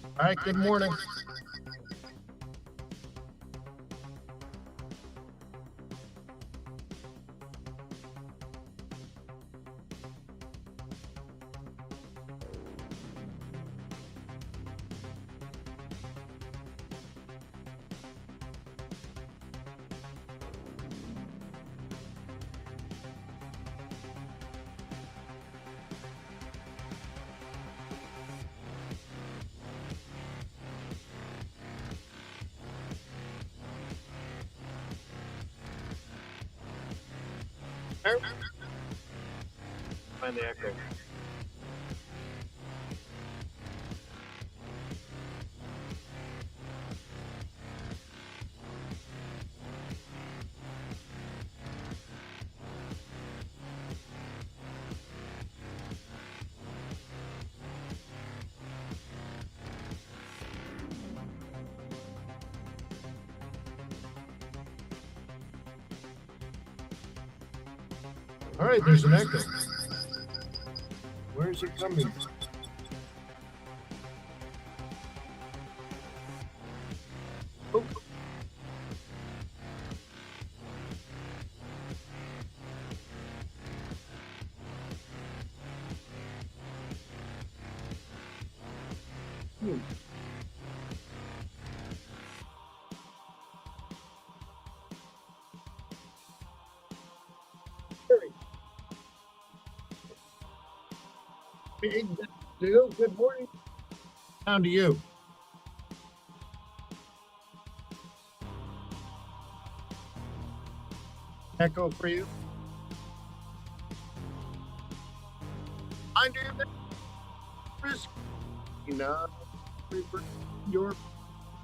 All right, good morning. Find the echo. All right, there's an echo. Where is it coming from? Oh. Hey, Bill, good morning. Down to you. Echo for you. I do that. Risk, your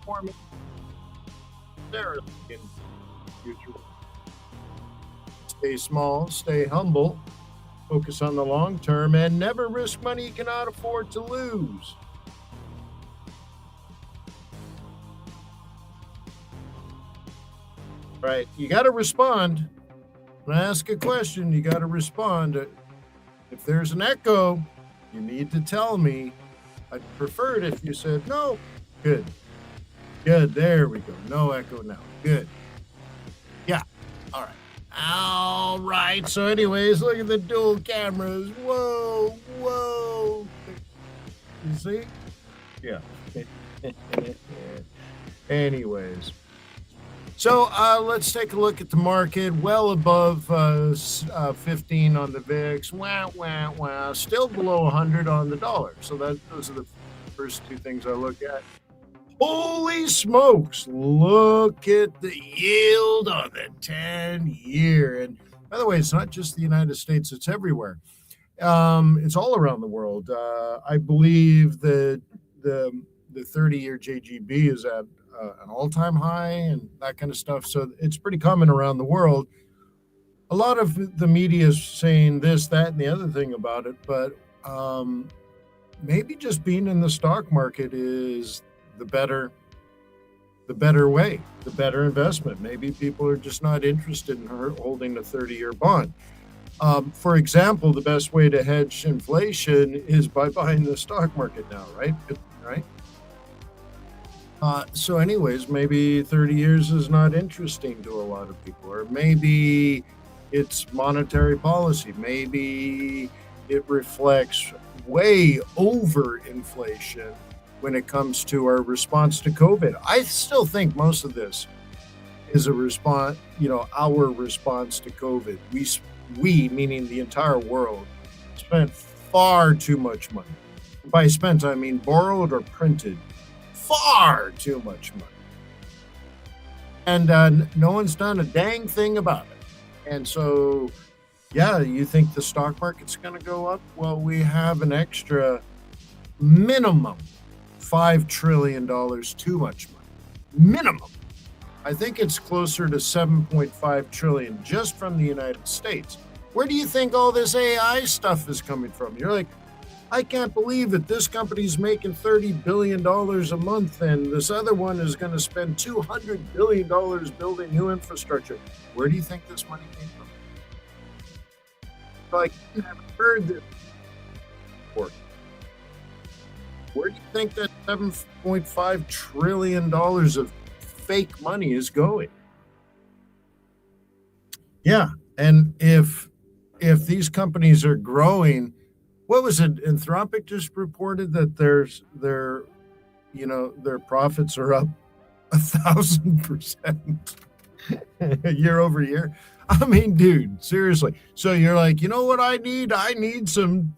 performance there in future. Stay small, stay humble, focus on the long term, and never risk money you cannot afford to lose. Right, you got to respond. When I ask a question, you got to respond. If there's an echo, you need to tell me. I'd prefer it if you said no. Good. Good. There we go. No echo now. Good. Yeah. All right. All right. So, anyways, look at the dual cameras. Whoa. Whoa. You see? Yeah. Anyways. So let's take a look at the market. Well above 15 on the VIX. Wah, wah, wah. Still below 100 on the dollar. So those are the first two things I look at. Holy smokes. Look at the yield on the 10-year. And by the way, it's not just the United States. It's everywhere. It's all around the world. I believe that the 30-year JGB is at an all-time high and that kind of stuff. So it's pretty common around the world. A lot of the media is saying this, that, and the other thing about it, but maybe just being in the stock market is the better way, the better investment. Maybe people are just not interested in holding a 30-year bond. For example, the best way to hedge inflation is by buying the stock market now, right? Right. So anyways, maybe 30 years is not interesting to a lot of people, or maybe it's monetary policy. Maybe it reflects way over inflation when it comes to our response to COVID. I still think most of this is a response, our response to COVID. We, meaning the entire world, spent far too much money. By spent, I mean borrowed or printed far too much money. And no one's done a dang thing about it. And so, yeah, you think the stock market's going to go up? Well, we have an extra minimum $5 trillion too much money. Minimum. I think it's closer to 7.5 trillion just from the United States. Where do you think all this AI stuff is coming from? You're like, I can't believe that this company's making $30 billion a month and this other one is going to spend $200 billion building new infrastructure. Where do you think this money came from? Like, you haven't heard this before. Where do you think that $7.5 trillion of fake money is going? Yeah, and if these companies are growing, what was it? Anthropic just reported that their profits are up 1,000% year over year. I mean, dude, seriously. So you're like, you know what I need? I need some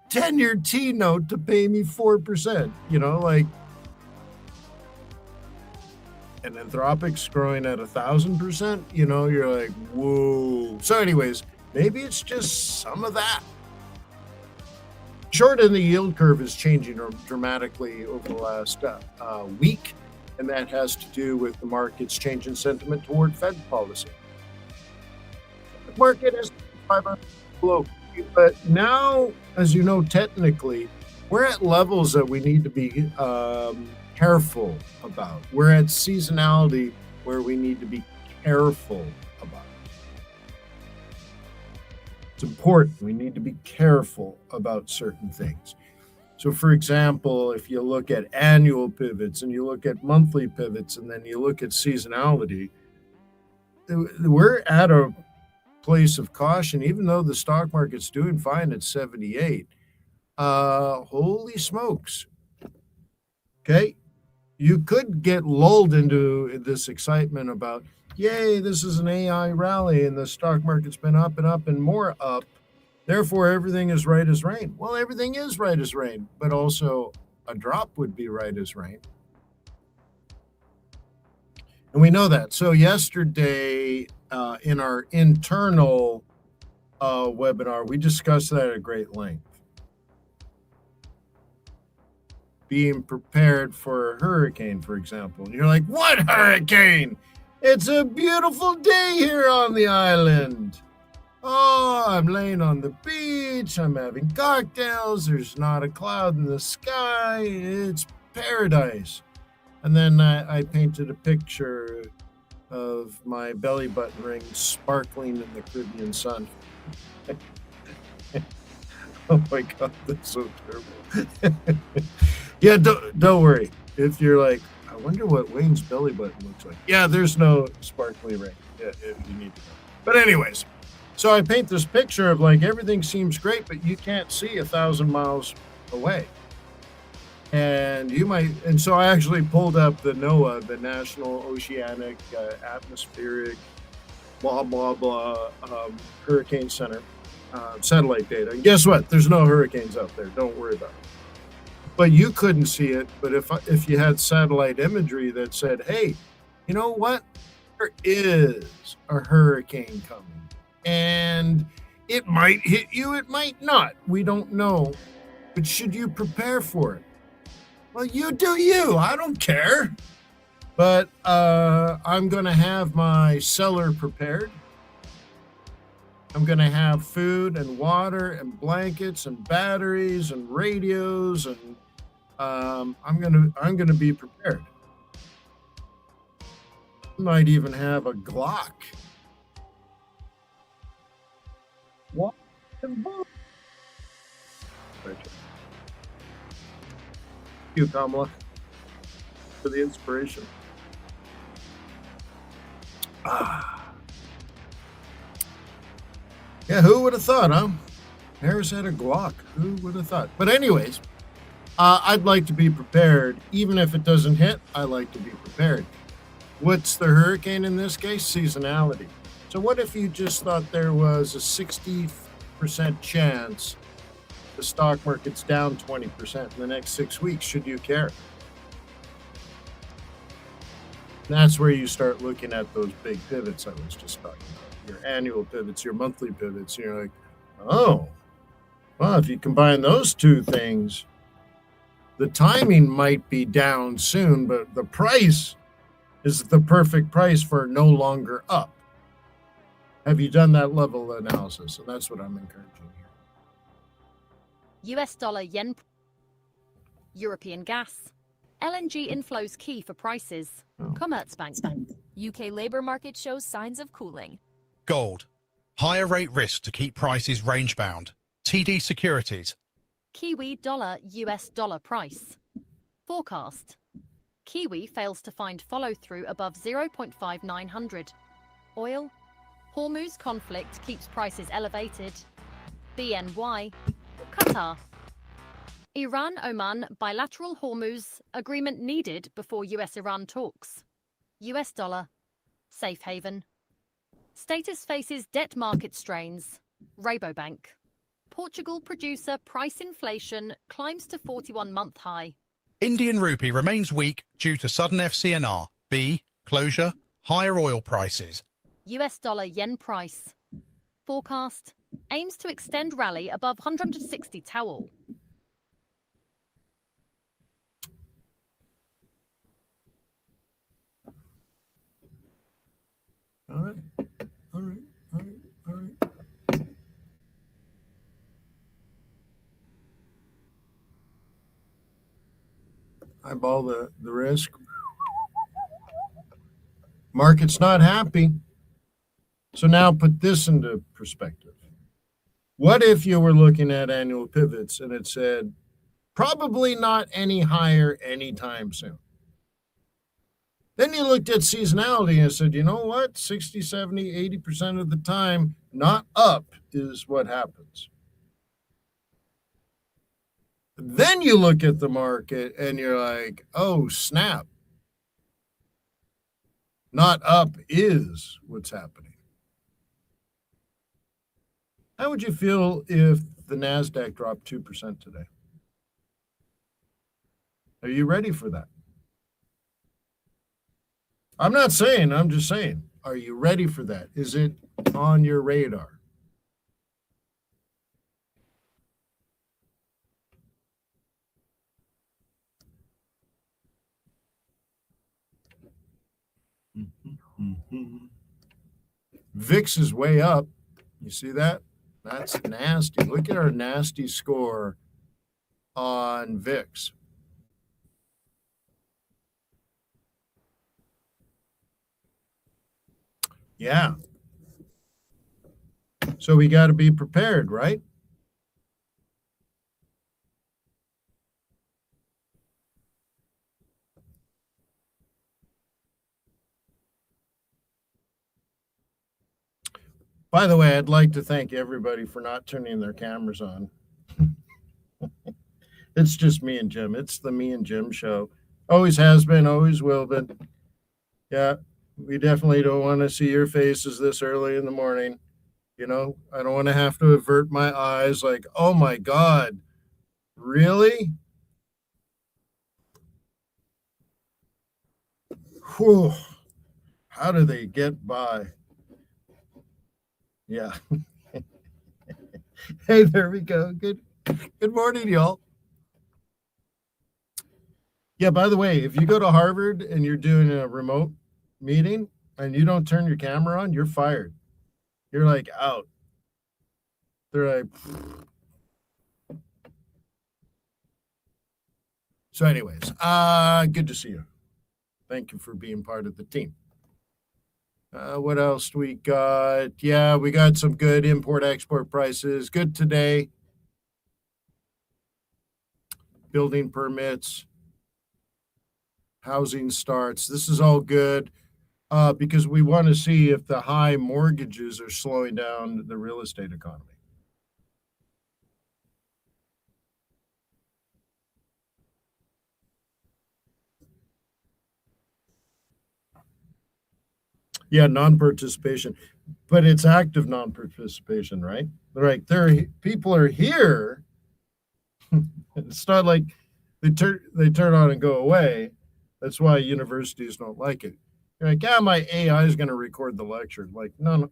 10-year T-note to pay me 4%. And Anthropic's growing at 1,000%. You're like, whoa. So, anyways, maybe it's just some of that. Short end of the yield curve is changing dramatically over the last week, and that has to do with the market's change in sentiment toward Fed policy. The market is 500 below, but now, as you know, technically, we're at levels that we need to be careful about. We're at seasonality where we need to be careful about it. It's important. We need to be careful about certain things. So, for example, if you look at annual pivots and you look at monthly pivots and then you look at seasonality, we're at a place of caution, even though the stock market's doing fine at 78. Holy smokes. Okay. You could get lulled into this excitement about, yay, this is an AI rally and the stock market's been up and up and more up. Therefore, everything is right as rain. Well, everything is right as rain, but also a drop would be right as rain. And we know that. So yesterday, in our internal webinar, we discussed that at great length. Being prepared for a hurricane, for example. And you're like, what hurricane? It's a beautiful day here on the island. Oh, I'm laying on the beach. I'm having cocktails. There's not a cloud in the sky. It's paradise. And then I painted a picture of my belly button ring sparkling in the Caribbean sun. Oh my God, that's so terrible. Yeah, don't worry. If you're like, I wonder what Wayne's belly button looks like. Yeah, there's no sparkly ring. Yeah, if you need to know. But anyways, so I paint this picture of like everything seems great, but you can't see 1,000 miles away. And so I actually pulled up the NOAA, the National Oceanic Atmospheric, blah, blah, blah, Hurricane Center satellite data. And guess what? There's no hurricanes out there. Don't worry about it. But you couldn't see it. But if you had satellite imagery that said, hey, you know what? There is a hurricane coming. And it might hit you, it might not. We don't know. But should you prepare for it? Well, you do you. I don't care. But I'm going to have my cellar prepared. I'm going to have food and water and blankets and batteries and radios, and I'm going to be prepared. Might even have a Glock. What? Thank you, Kamala, for the inspiration. Yeah, who would have thought, huh? Harris had a Glock. Who would have thought? But anyways, I'd like to be prepared. Even if it doesn't hit, I like to be prepared. What's the hurricane in this case? Seasonality. So what if you just thought there was a 60% chance the stock market's down 20% in the next 6 weeks? Should you care? That's where you start looking at those big pivots I was just talking about. Your annual pivots, your monthly pivots. You're like, oh, well, if you combine those two things, the timing might be down soon, but the price is the perfect price for no longer up. Have you done that level of analysis? And that's what I'm encouraging here. US dollar, yen, European gas, LNG inflows key for prices. Commerzbank, UK labour market shows signs of cooling. Gold, higher rate risk to keep prices range bound. TD Securities, Kiwi dollar US dollar price. Forecast. Kiwi fails to find follow-through above 0.5900. Oil. Hormuz conflict keeps prices elevated. BNY. Qatar. Iran-Oman bilateral Hormuz agreement needed before US-Iran talks. US dollar. Safe haven. Status faces debt market strains. Rabobank. Portugal producer price inflation climbs to 41-month high. Indian rupee remains weak due to sudden FCNR, B, closure, higher oil prices. US dollar yen price. Forecast aims to extend rally above 160 towel. All right. Eyeball the risk. Market's not happy. So now put this into perspective. What if you were looking at annual pivots and it said, probably not any higher anytime soon? Then you looked at seasonality and said, you know what? 60, 70, 80% of the time, not up is what happens. Then you look at the market and you're like, oh, snap. Not up is what's happening. How would you feel if the NASDAQ dropped 2% today? Are you ready for that? I'm not saying, I'm just saying, are you ready for that? Is it on your radar? VIX is way up. You see that? That's nasty. Look at our nasty score on VIX. Yeah. So we got to be prepared, right? By the way, I'd like to thank everybody for not turning their cameras on. It's just me and Jim. It's the me and Jim show. Always has been, always will be. Yeah, we definitely don't want to see your faces this early in the morning. You know, I don't want to have to avert my eyes like, oh my God, really? Whew. How do they get by? Yeah. Hey, there we go. Good morning, y'all. Yeah, by the way, if you go to Harvard and you're doing a remote meeting and you don't turn your camera on, you're fired. You're like out. They're like, so anyways, good to see you. Thank you for being part of the team. What else do we got? Yeah, we got some good import-export prices. Good today. Building permits. Housing starts. This is all good because we want to see if the high mortgages are slowing down the real estate economy. Yeah, non-participation, but it's active non-participation, right? Right, people are here. It's not like they turn on and go away. That's why universities don't like it. You're like, yeah, my AI is going to record the lecture. Like, no.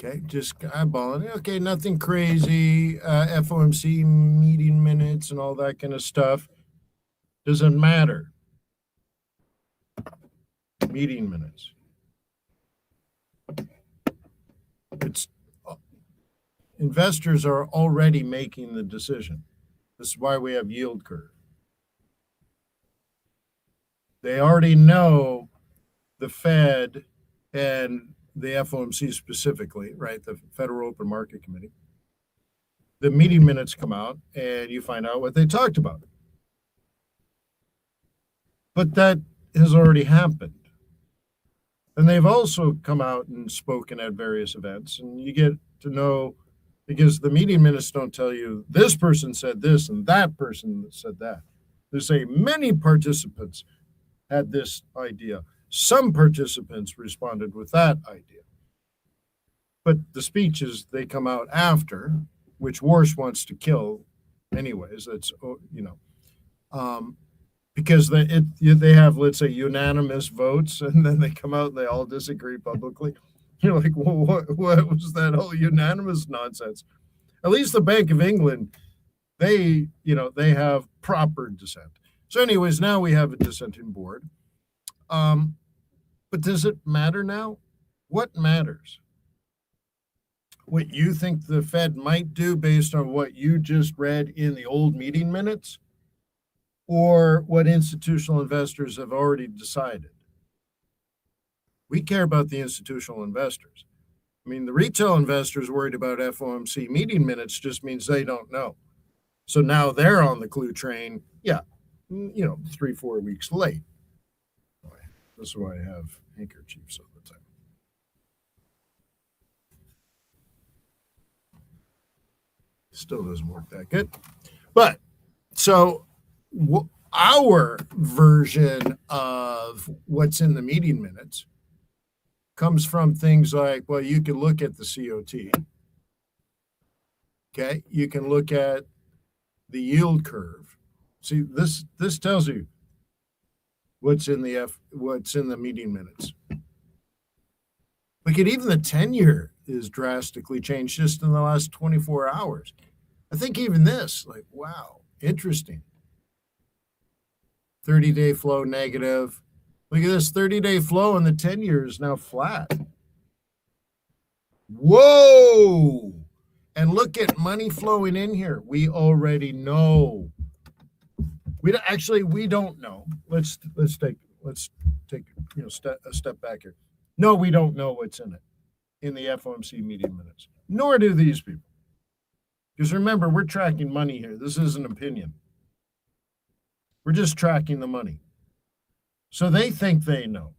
Okay, just eyeballing. Okay, nothing crazy. FOMC meeting minutes and all that kind of stuff. Doesn't matter. Meeting minutes. investors are already making the decision. This is why we have yield curve. They already know the Fed and the FOMC specifically, right? The Federal Open Market Committee. The meeting minutes come out and you find out what they talked about. But that has already happened. And they've also come out and spoken at various events, and you get to know, because the meeting minutes don't tell you this person said this and that person said that. They say many participants had this idea. Some participants responded with that idea. But the speeches, they come out after, which Warsh wants to kill anyways. That's, because they have, let's say, unanimous votes, and then they come out and they all disagree publicly. You're like, well, what was that whole unanimous nonsense? At least the Bank of England, they have proper dissent. So anyways, now we have a dissenting board. But does it matter now? What matters? What you think the Fed might do based on what you just read in the old meeting minutes, or what institutional investors have already decided? We care about the institutional investors. I mean, the retail investors worried about FOMC meeting minutes just means they don't know. So now they're on the clue train. Yeah, 3-4 weeks late. This is why I have handkerchiefs all the time. Still doesn't work that good. But so our version of what's in the meeting minutes comes from things like, well, you can look at the COT. Okay, you can look at the yield curve. See, this tells you what's in the meeting minutes. Look at even the 10-year is drastically changed just in the last 24 hours. I think even this, like, wow, interesting. 30-day flow negative. Look at this 30-day flow, and the 10-year is now flat. Whoa! And look at money flowing in here. We already know. We don't know. Let's take a step back here. No, we don't know what's in it in the FOMC meeting minutes. Nor do these people. Because remember, we're tracking money here. This is an opinion. We're just tracking the money. So they think they know.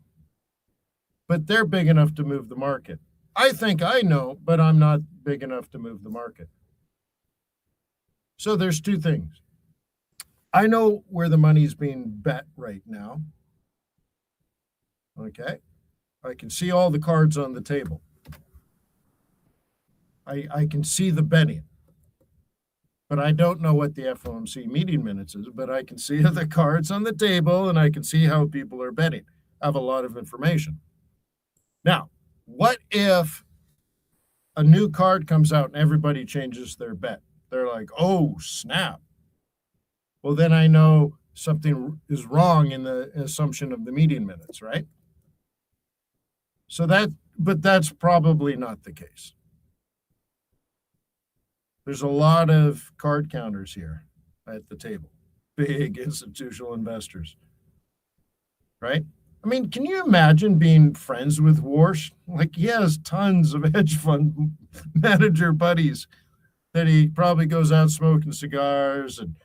But they're big enough to move the market. I think I know, but I'm not big enough to move the market. So there's two things. I know where the money's being bet right now. Okay. I can see all the cards on the table. I can see the betting. But I don't know what the FOMC meeting minutes is, but I can see the cards on the table and I can see how people are betting. I have a lot of information. Now, what if a new card comes out and everybody changes their bet? They're like, oh, snap. Well, then I know something is wrong in the assumption of the meeting minutes, right? But that's probably not the case. There's a lot of card counters here at the table, big institutional investors, right? I mean, can you imagine being friends with Warsh? Like, he has tons of hedge fund manager buddies that he probably goes out smoking cigars and,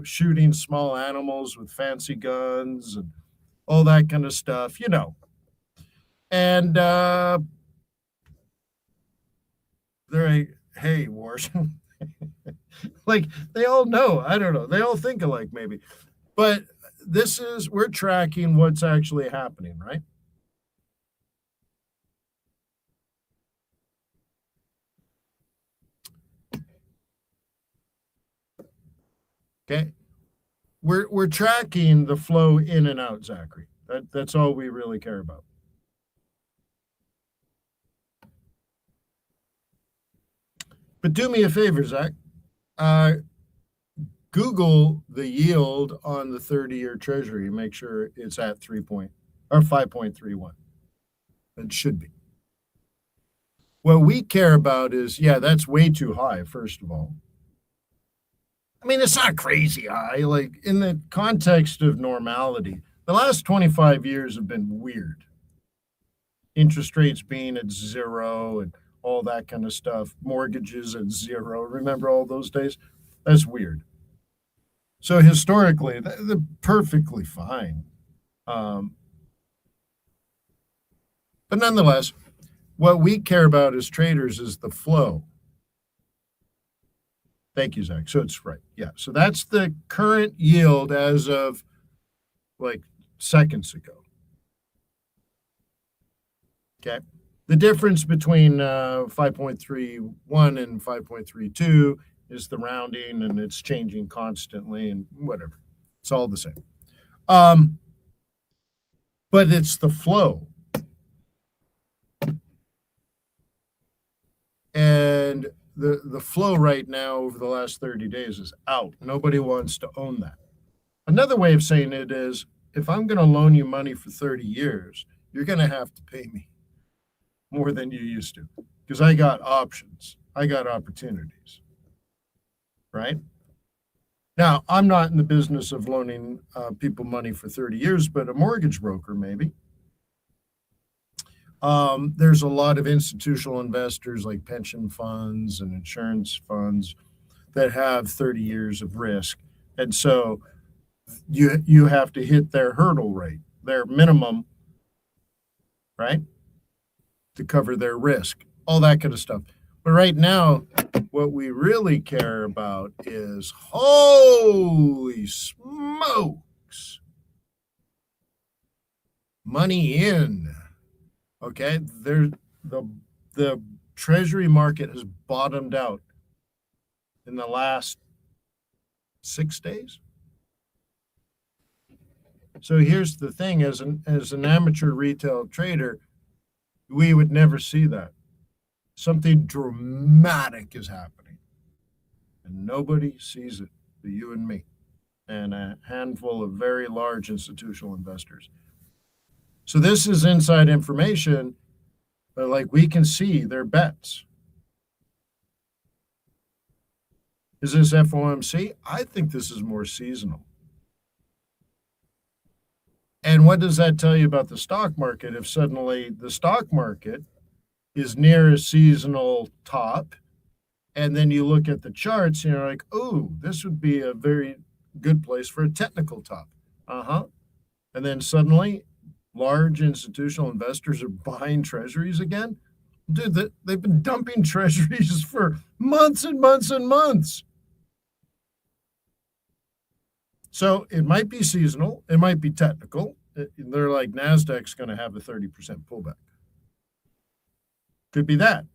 shooting small animals with fancy guns and all that kind of stuff, And they're like, hey, Warsh. Like, they all know. I don't know. They all think alike, maybe. But we're tracking what's actually happening, right? Okay. We're tracking the flow in and out, Zachary. That's all we really care about. But do me a favor, Zach. Google the yield on the 30-year Treasury. Make sure it's at 5.31. It should be. What we care about is, yeah, that's way too high, first of all. I mean, it's not crazy high. Like, in the context of normality, the last 25 years have been weird. Interest rates being at zero and all that kind of stuff, mortgages at zero. Remember all those days? That's weird. So historically, they're perfectly fine. But nonetheless, what we care about as traders is the flow. Thank you, Zach. So it's right. Yeah. So that's the current yield as of like seconds ago. Okay. The difference between 5.31 and 5.32 is the rounding, and it's changing constantly and whatever. It's all the same. But it's the flow. And the flow right now over the last 30 days is out. Nobody wants to own that. Another way of saying it is, if I'm going to loan you money for 30 years, you're going to have to pay me more than you used to, because I got options. I got opportunities, right? Now, I'm not in the business of loaning people money for 30 years, but a mortgage broker maybe. There's a lot of institutional investors like pension funds and insurance funds that have 30 years of risk. And so you have to hit their hurdle rate, their minimum, right, to cover their risk, all that kind of stuff. But right now, what we really care about is, holy smokes, money in. Okay, the Treasury market has bottomed out in the last 6 days. So here's the thing: as an amateur retail trader, we would never see that. Something dramatic is happening, and nobody sees it but you and me, and a handful of very large institutional investors. So this is inside information, but like we can see their bets. Is this FOMC? I think this is more seasonal. And what does that tell you about the stock market if suddenly the stock market is near a seasonal top, and then you look at the charts and you're like, oh, this would be a very good place for a technical top. And then suddenly large institutional investors are buying treasuries again. Dude, they've been dumping treasuries for months and months and months. So it might be seasonal. It might be technical. They're like, NASDAQ's going to have a 30% pullback. Could be that.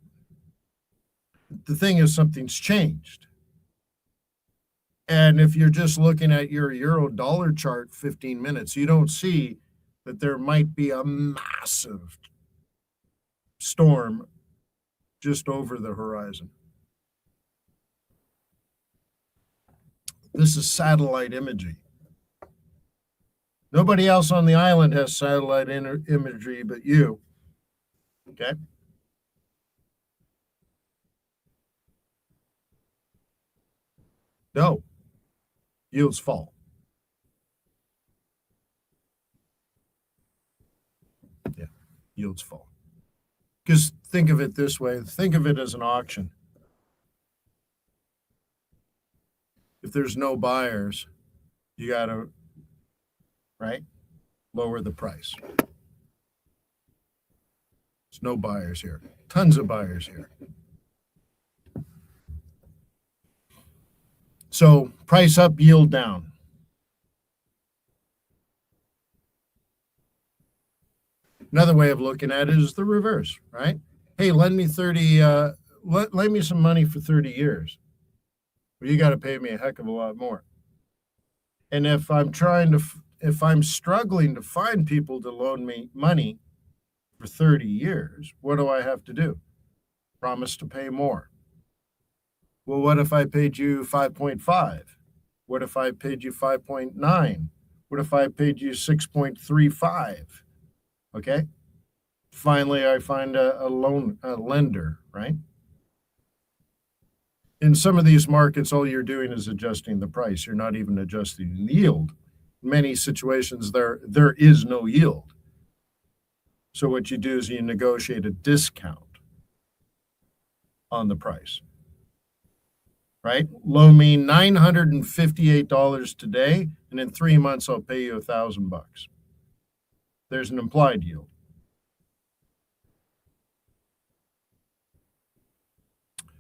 The thing is, something's changed. And if you're just looking at your euro dollar chart 15 minutes, you don't see that there might be a massive storm just over the horizon. This is satellite imagery. Nobody else on the island has satellite imagery but you. Okay? No. Yields fall. Yeah, yields fall. Because think of it this way. Think of it as an auction. If there's no buyers, you got to, right, lower the price. There's no buyers here. Tons of buyers here. So price up, yield down. Another way of looking at it is the reverse, right? Hey, lend me lend me some money for 30 years. Well, you got to pay me a heck of a lot more. And if I'm struggling to find people to loan me money for 30 years, what do I have to do? Promise to pay more. Well, what if I paid you 5.5? What if I paid you 5.9? What if I paid you 6.35? Okay. Finally, I find a lender, right? In some of these markets, all you're doing is adjusting the price. You're not even adjusting the yield. In many situations, there is no yield. So what you do is you negotiate a discount on the price, right? Loan me $958 today, and in 3 months I'll pay you $1,000. There's an implied yield.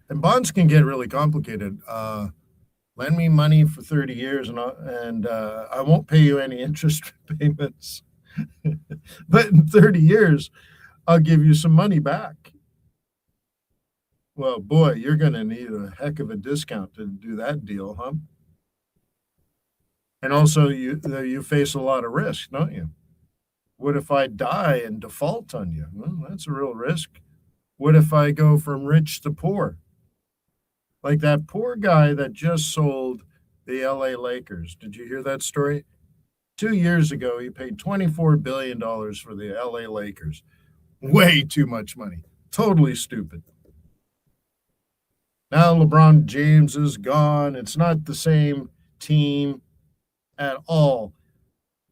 And bonds can get really complicated. Lend me money for 30 years, and I won't pay you any interest payments. But in 30 years, I'll give you some money back. Well, boy, you're going to need a heck of a discount to do that deal, huh? And also, you face a lot of risk, don't you? What if I die and default on you? Well, that's a real risk. What if I go from rich to poor? Like that poor guy that just sold the LA Lakers. Did you hear that story? 2 years ago, he paid $24 billion for the LA Lakers. Way too much money. Totally stupid. Now LeBron James is gone. It's not the same team at all.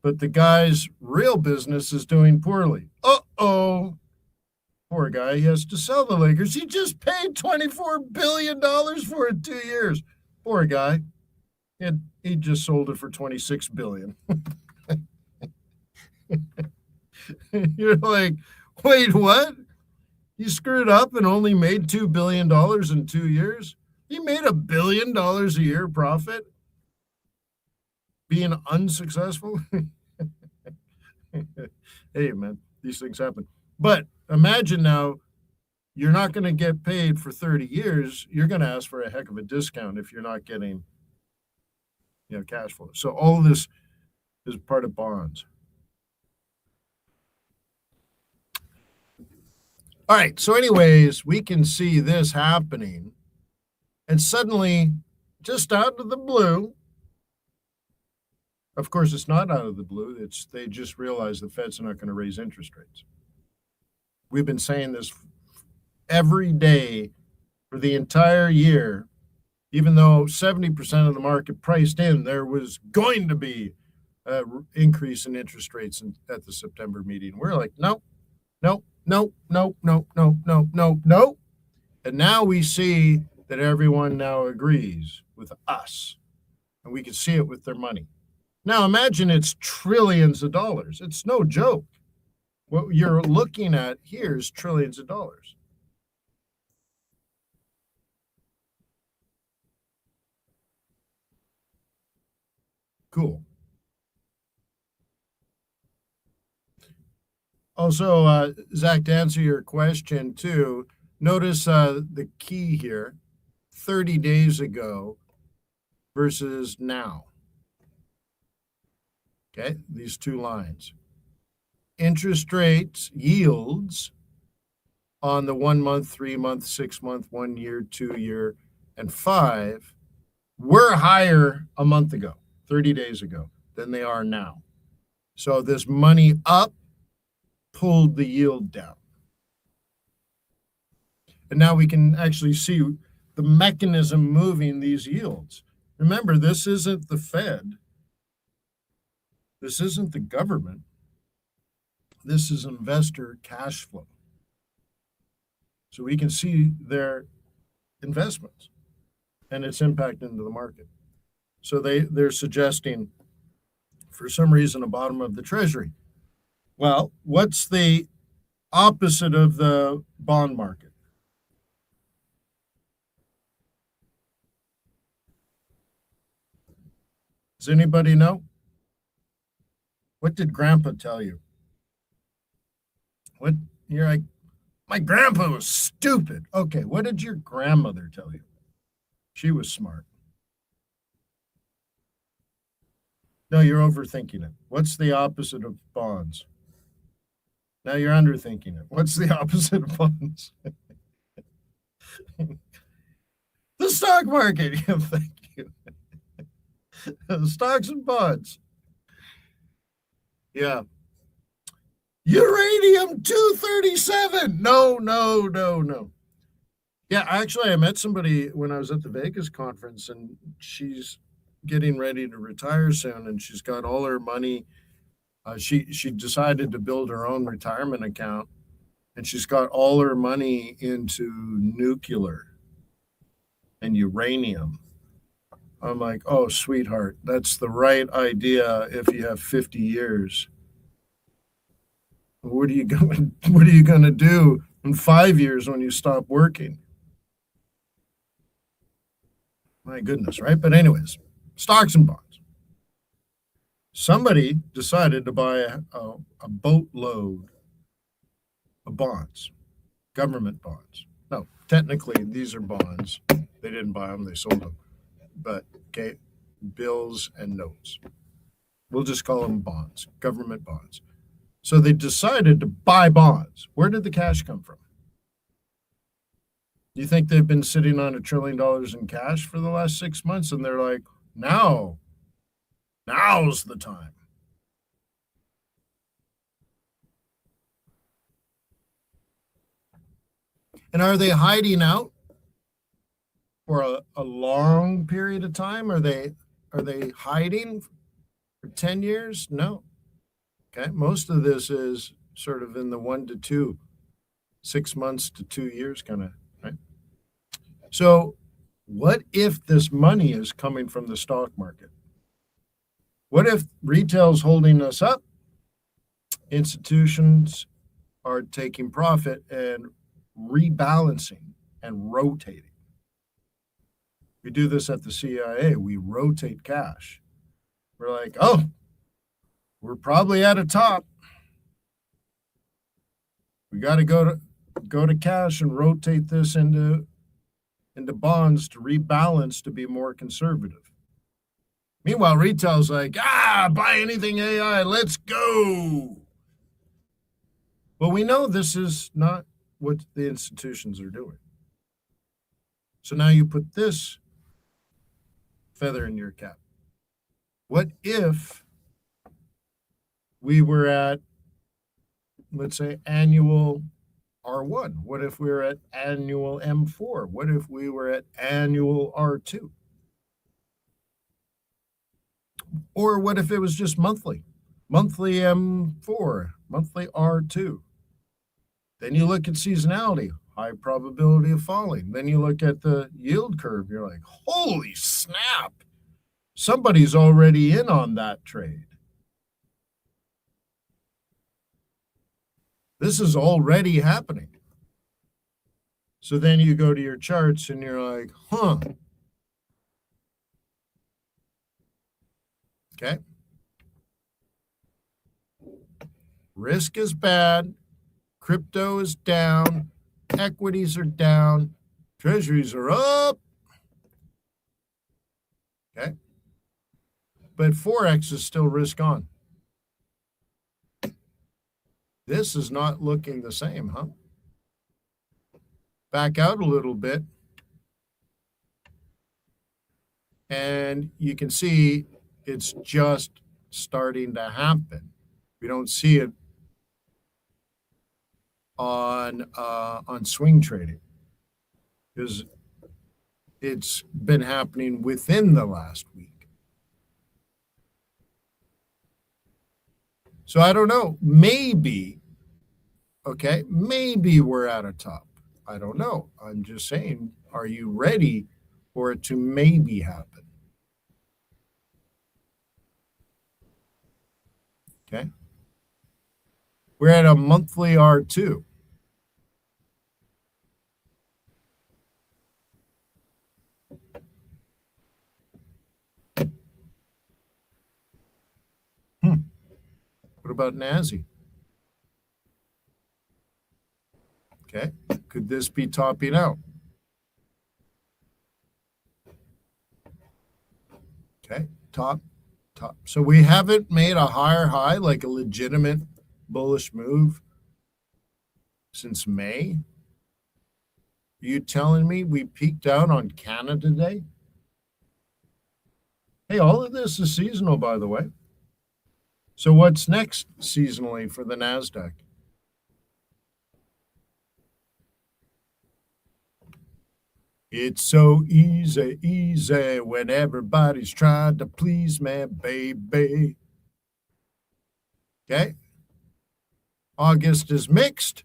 But the guy's real business is doing poorly. Uh-oh. Poor guy, he has to sell the Lakers. He just paid $24 billion for it 2 years. Poor guy. He just sold it for $26 billion. You're like, wait, what? You screwed up and only made $2 billion in 2 years? He made $1 billion a year profit being unsuccessful? Hey, man, these things happen. But imagine now, you're not going to get paid for 30 years. You're going to ask for a heck of a discount if you're not getting, cash flow. So all of this is part of bonds. All right. So anyways, we can see this happening. And suddenly, just out of the blue, of course, it's not out of the blue. They just realized the Fed's not going to raise interest rates. We've been saying this every day for the entire year, even though 70% of the market priced in there was going to be an increase in interest rates at the September meeting. We're like, no. And now we see that everyone now agrees with us, and we can see it with their money. Now imagine it's trillions of dollars. It's no joke. What you're looking at here is trillions of dollars. Cool. Also, Zach, to answer your question too, notice the key here, 30 days ago versus now. Okay, these two lines. Interest rates, yields on the 1 month, 3 month, 6 month, 1 year, 2 year, and 5 were higher a month ago, 30 days ago, than they are now. So this money up pulled the yield down. And now we can actually see the mechanism moving these yields. Remember, this isn't the Fed. This isn't the government. This is investor cash flow. So we can see their investments and its impact into the market. So they're suggesting, for some reason, a bottom of the Treasury. Well, what's the opposite of the bond market? Does anybody know? What did Grandpa tell you? What you're like, my grandpa was stupid. Okay, what did your grandmother tell you? She was smart. No, you're overthinking it. What's the opposite of bonds? Now you're underthinking it. What's the opposite of bonds? The stock market. Yeah, thank you. Stocks and bonds. Yeah. Uranium 237. No. Yeah, actually, I met somebody when I was at the Vegas conference, and she's getting ready to retire soon, and she's got all her money. She decided to build her own retirement account, and she's got all her money into nuclear and uranium. I'm like, oh, sweetheart, that's the right idea if you have 50 years. What are you gonna do in 5 years when you stop working? My goodness, right? But anyways, stocks and bonds. Somebody decided to buy a boatload of bonds, government bonds. No, technically these are bonds. They didn't buy them; they sold them. But okay, bills and notes. We'll just call them bonds, government bonds. So they decided to buy bonds. Where did the cash come from? You think they've been sitting on $1 trillion in cash for the last 6 months, and they're like, now's the time. And are they hiding out for a long period of time? Are they hiding for 10 years? No. Okay. Most of this is sort of in the 1 to 2, 6 months to 2 years kind of, right? So what if this money is coming from the stock market? What if retail's holding us up? Institutions are taking profit and rebalancing and rotating. We do this at the CIA. We rotate cash. We're like, oh, we're probably at a top. We got to go to cash and rotate this into bonds to rebalance to be more conservative. Meanwhile, retail's like, buy anything AI, let's go. Well, we know this is not what the institutions are doing. So now you put this feather in your cap. What if we were at, let's say, annual R1? What if we were at annual M4? What if we were at annual R2? Or what if it was just monthly M4, monthly R2? Then you look at seasonality, high probability of falling. Then you look at the yield curve. You're like, holy snap, somebody's already in on that trade. This is already happening. So then you go to your charts and you're like, okay. Risk is bad. Crypto is down. Equities are down. Treasuries are up. Okay. But Forex is still risk on. This is not looking the same, huh? Back out a little bit. And you can see it's just starting to happen. We don't see it on swing trading because it's been happening within the last week. So I don't know. Maybe we're at a top. I don't know. I'm just saying, are you ready for it to maybe happen? Okay. We're at a monthly R2. What about NASI? Okay. Could this be topping out? Okay. Top. So we haven't made a higher high, like a legitimate bullish move since May. Are you telling me we peaked out on Canada Day? Hey, all of this is seasonal, by the way. So what's next seasonally for the NASDAQ? It's so easy, easy when everybody's trying to please me, baby. Okay. August is mixed,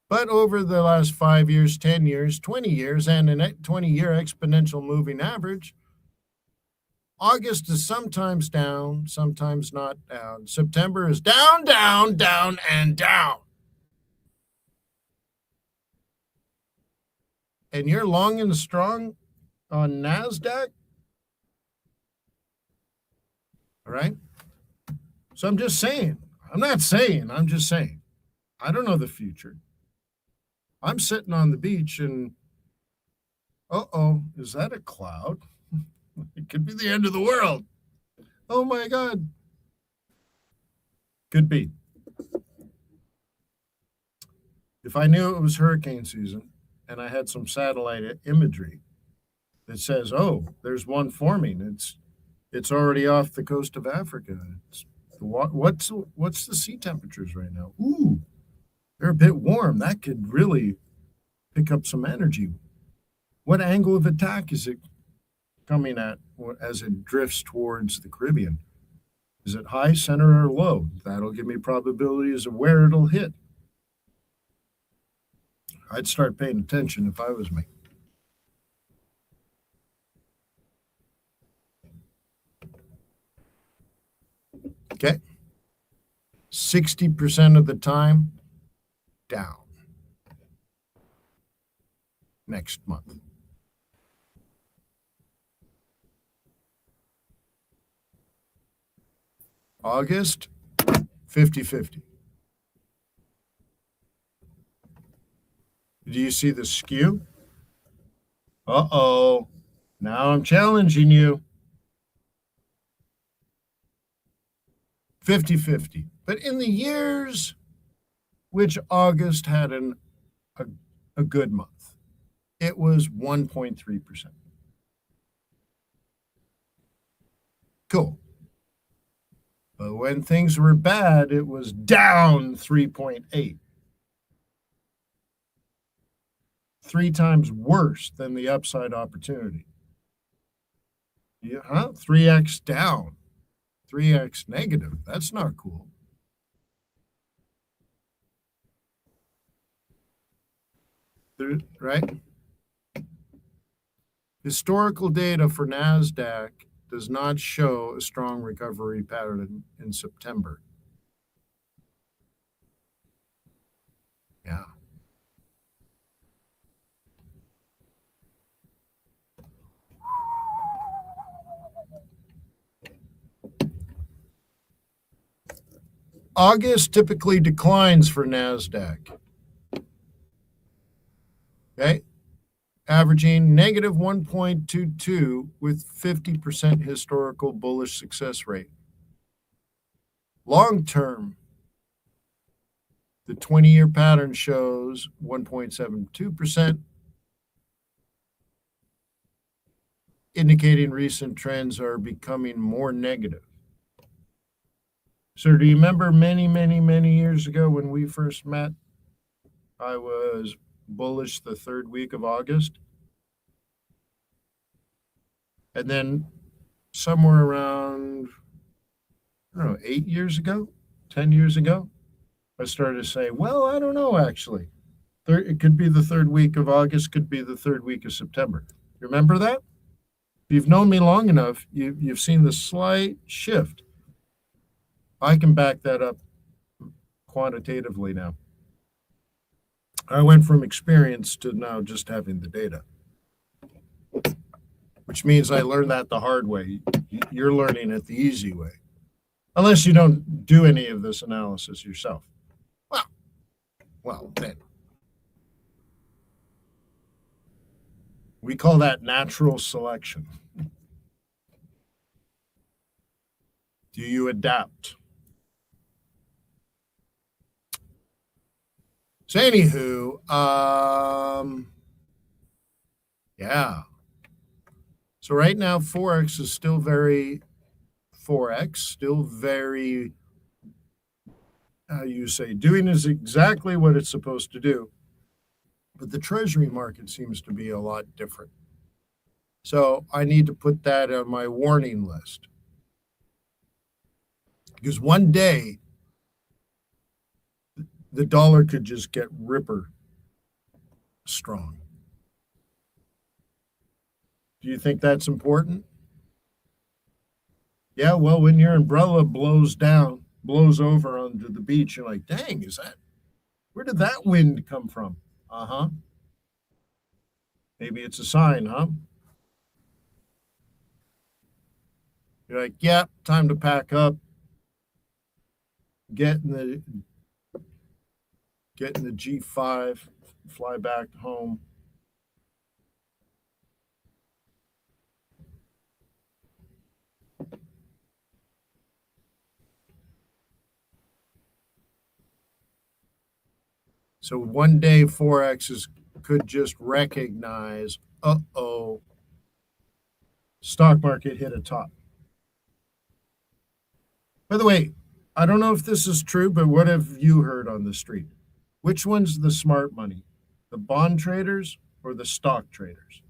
but over the last 5 years, 10 years, 20 years, and a 20-year exponential moving average, August is sometimes down, sometimes not down. September is down, down, down, and down. And you're long and strong on NASDAQ? All right. So I'm just saying. I'm not saying, I'm just saying. I don't know the future. I'm sitting on the beach and, is that a cloud? It could be the end of the world. Oh my God. Could be. If I knew it was hurricane season and I had some satellite imagery that says, oh, there's one forming. It's already off the coast of Africa. What's the sea temperatures right now? Ooh, they're a bit warm. That could really pick up some energy. What angle of attack is it coming at as it drifts towards the Caribbean? Is it high, center, or low? That'll give me probabilities of where it'll hit. I'd start paying attention if I was me. Okay. 60% of the time, down. Next month. August, 50-50. Do you see the skew? Uh-oh. Now I'm challenging you. 50-50. But in the years which August had a good month, it was 1.3%. Cool. But when things were bad, it was down 3.8. 3 times worse than the upside opportunity. Yeah, 3x down, 3x negative. That's not cool. Right? Historical data for NASDAQ does not show a strong recovery pattern in September. Yeah. August typically declines for NASDAQ. Okay. Averaging negative 1.22 with 50% historical bullish success rate. Long term, the 20-year pattern shows 1.72%, indicating recent trends are becoming more negative. So do you remember many, many, many years ago when we first met, I was bullish the third week of August? And then somewhere around, 8 years ago, 10 years ago, I started to say, well, I don't know, actually. It could be the third week of August, could be the third week of September. You remember that? If you've known me long enough, you've seen the slight shift. I can back that up quantitatively now. I went from experience to now just having the data, which means I learned that the hard way. You're learning it the easy way, unless you don't do any of this analysis yourself. Well, then we call that natural selection. Do you adapt? So anywho, yeah. So right now, Forex is still very how you say, doing is exactly what it's supposed to do. But the treasury market seems to be a lot different. So I need to put that on my warning list. Because one day, the dollar could just get ripper strong. Do you think that's important? Yeah, well, when your umbrella blows over onto the beach, you're like, dang, where did that wind come from? Uh-huh. Maybe it's a sign, huh? You're like, yeah, time to pack up, get in the G5, fly back home. So one day Forex could just recognize, uh-oh, stock market hit a top. By the way, I don't know if this is true, but what have you heard on the street? Which one's the smart money? The bond traders or the stock traders?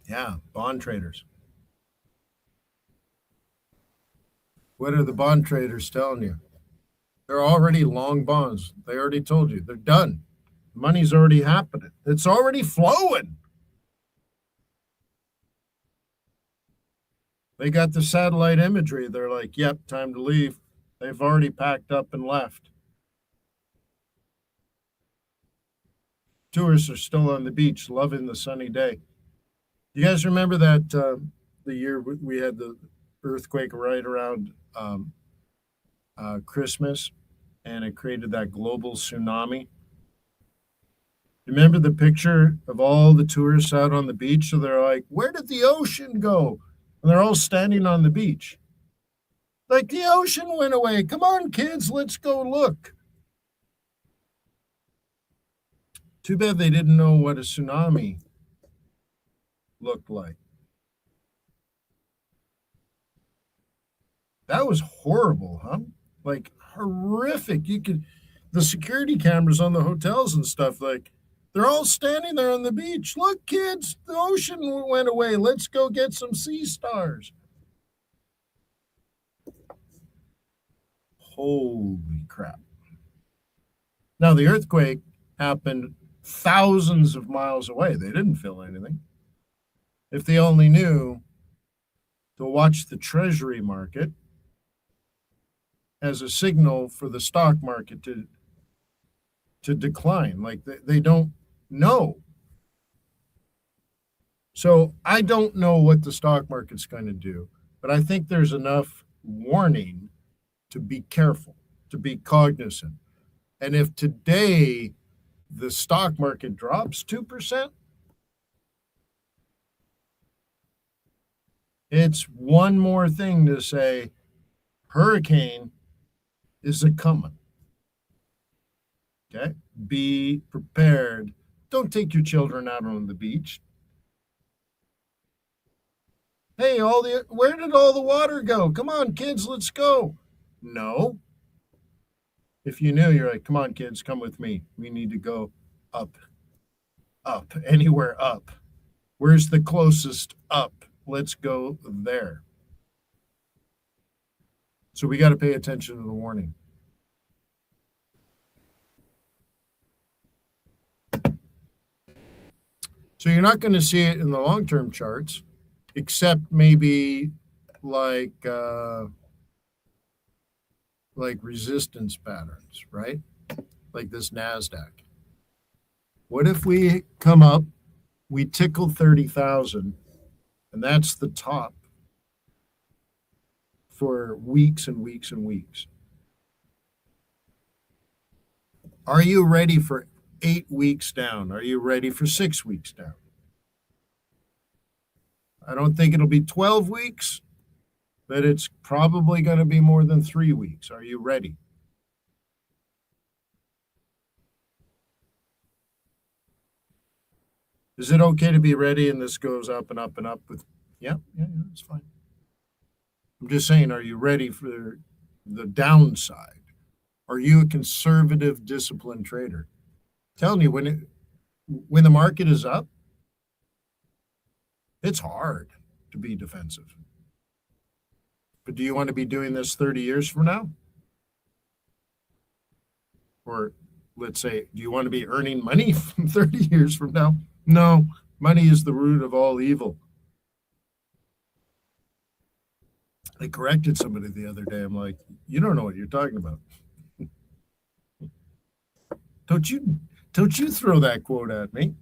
Yeah, bond traders. What are the bond traders telling you? They're already long bonds. They already told you they're done. Money's already happening. It's already flowing. They got the satellite imagery. They're like, yep, time to leave. They've already packed up and left. Tourists are still on the beach, loving the sunny day. You guys remember that the year we had the earthquake right around Christmas, and it created that global tsunami? Remember the picture of all the tourists out on the beach? So they're like, where did the ocean go? And they're all standing on the beach. Like, the ocean went away. Come on, kids, let's go look. Too bad they didn't know what a tsunami looked like. That was horrible, huh? Like, horrific. The security cameras on the hotels and stuff, like, they're all standing there on the beach. Look, kids, the ocean went away. Let's go get some sea stars. Holy crap. Now, the earthquake happened thousands of miles away. They didn't feel anything. If they only knew to watch the treasury market as a signal for the stock market to decline. Like, they don't know. So I don't know what the stock market's going to do, but I think there's enough warning to be careful, to be cognizant. And if today the stock market drops 2%, it's one more thing to say, hurricane is a coming. Okay? Be prepared. Don't take your children out on the beach. Hey, where did all the water go? Come on, kids, let's go. No. If you knew, you're like, come on, kids, come with me. We need to go up, anywhere up. Where's the closest up? Let's go there. So we got to pay attention to the warning. So you're not going to see it in the long-term charts, except maybe like resistance patterns, right? Like this NASDAQ. What if we come up, we tickle 30,000, and that's the top for weeks and weeks and weeks? Are you ready for 8 weeks down? Are you ready for 6 weeks down? I don't think it'll be 12 weeks, but it's probably going to be more than 3 weeks. Are you ready? Is it okay to be ready and this goes up and up and up with Yeah, it's fine. I'm just saying, are you ready for the downside? Are you a conservative, disciplined trader? I'm telling you, when the market is up, it's hard to be defensive. But do you want to be doing this 30 years from now? Or let's say, do you want to be earning money from 30 years from now? No, money is the root of all evil. I corrected somebody the other day. I'm like, you don't know what you're talking about. Don't you throw that quote at me.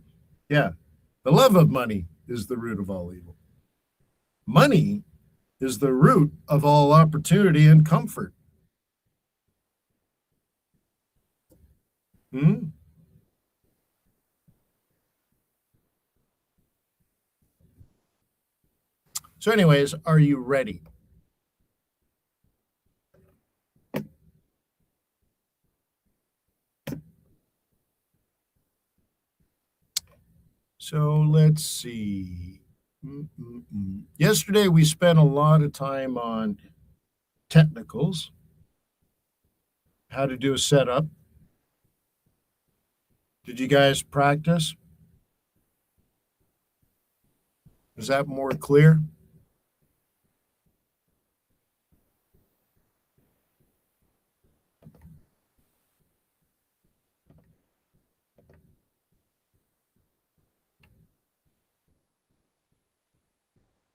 Yeah. The love of money is the root of all evil. Money is the root of all opportunity and comfort. Hmm? So, anyways, are you ready? So let's see. Yesterday, we spent a lot of time on technicals, how to do a setup. Did you guys practice? Is that more clear?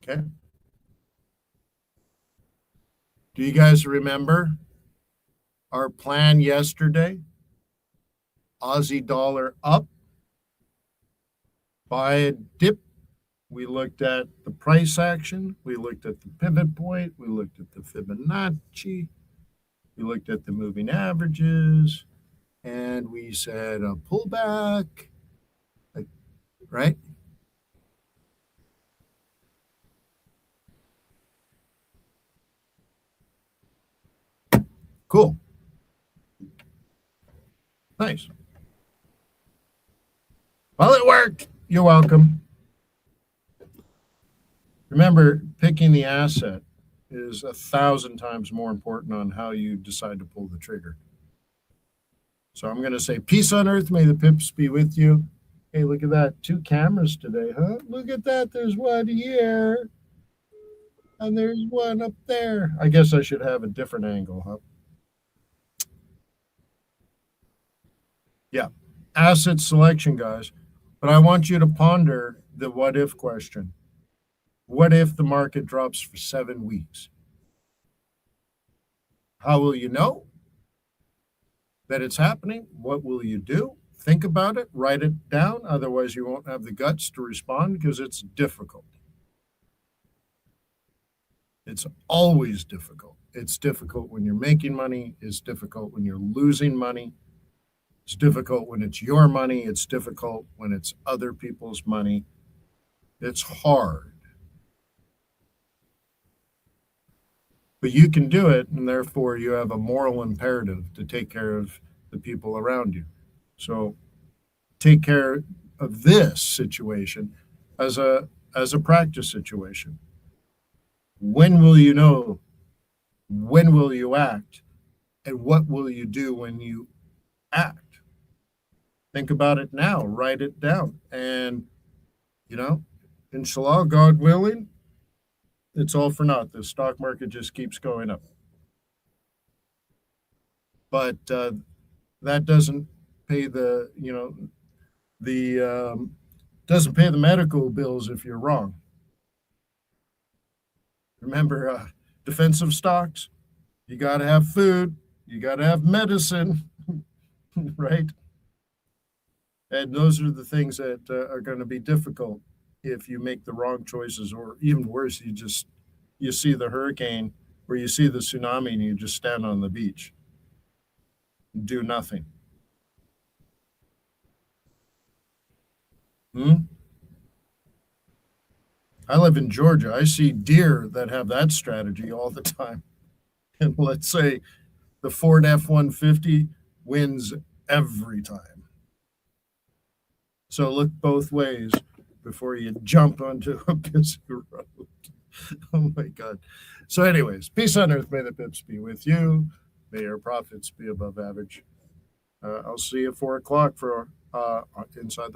Okay. Do you guys remember our plan yesterday? Aussie dollar up, buy a dip. We looked at the price action. We looked at the pivot point. We looked at the Fibonacci. We looked at the moving averages. And we said a pullback, right? Cool. Nice. Well, it worked. You're welcome. Remember, picking the asset is 1,000 times more important on how you decide to pull the trigger. So I'm going to say, peace on earth. May the pips be with you. Hey, look at that. 2 cameras today, huh? Look at that. There's one here. And there's one up there. I guess I should have a different angle, huh? Yeah. Asset selection, guys. But I want you to ponder the what if question. What if the market drops for 7 weeks? How will you know that it's happening? What will you do? Think about it, write it down. Otherwise, you won't have the guts to respond because it's difficult. It's always difficult. It's difficult when you're making money. It's difficult when you're losing money. It's difficult when it's your money. It's difficult when it's other people's money. It's hard. But you can do it, and therefore you have a moral imperative to take care of the people around you. So take care of this situation as a practice situation. When will you know? When will you act? And what will you do when you act? Think about it now, write it down. And, inshallah, God willing, it's all for naught. The stock market just keeps going up. But that doesn't pay doesn't pay the medical bills if you're wrong. Remember, defensive stocks, you got to have food, you got to have medicine, right? And those are the things that are going to be difficult if you make the wrong choices, or even worse, you see the hurricane or you see the tsunami and you just stand on the beach and do nothing. I live in Georgia. I see deer that have that strategy all the time. And let's say the Ford F-150 wins every time. So look both ways. before you jump onto a busy road. Oh my God. So, anyways, peace on earth. May the pips be with you. May your profits be above average. I'll see you at 4 o'clock for Inside the